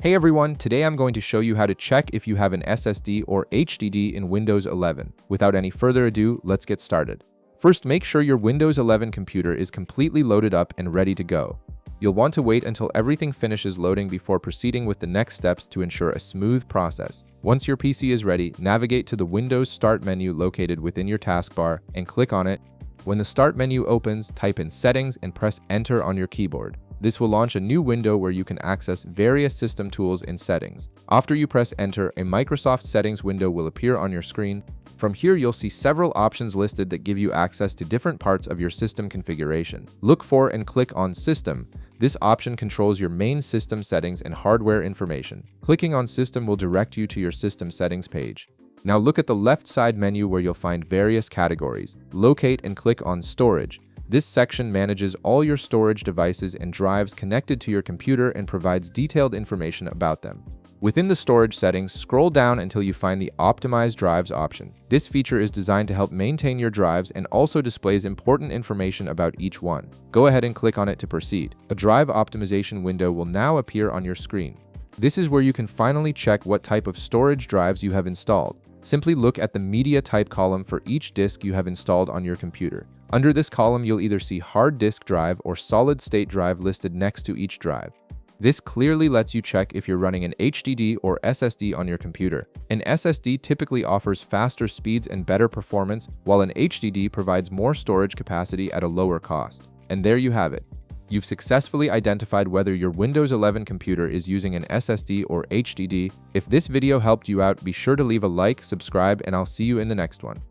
Hey everyone, today I'm going to show you how to check if you have an SSD or HDD in Windows 11. Without any further ado, let's get started. First, make sure your Windows 11 computer is completely loaded up and ready to go. You'll want to wait until everything finishes loading before proceeding with the next steps to ensure a smooth process. Once your PC is ready, navigate to the Windows Start menu located within your taskbar and click on it. When the Start menu opens, type in Settings and press Enter on your keyboard. This will launch a new window where you can access various system tools and settings. After you press Enter, a Microsoft Settings window will appear on your screen. From here, you'll see several options listed that give you access to different parts of your system configuration. Look for and click on System. This option controls your main system settings and hardware information. Clicking on System will direct you to your system settings page. Now look at the left side menu where you'll find various categories. Locate and click on Storage. This section manages all your storage devices and drives connected to your computer and provides detailed information about them. Within the storage settings, scroll down until you find the Optimize Drives option. This feature is designed to help maintain your drives and also displays important information about each one. Go ahead and click on it to proceed. A drive optimization window will now appear on your screen. This is where you can finally check what type of storage drives you have installed. Simply look at the media type column for each disk you have installed on your computer. Under this column, you'll either see hard disk drive or solid state drive listed next to each drive. This clearly lets you check if you're running an HDD or SSD on your computer. An SSD typically offers faster speeds and better performance, while an HDD provides more storage capacity at a lower cost. And there you have it. You've successfully identified whether your Windows 11 computer is using an SSD or HDD. If this video helped you out, be sure to leave a like, subscribe, and I'll see you in the next one.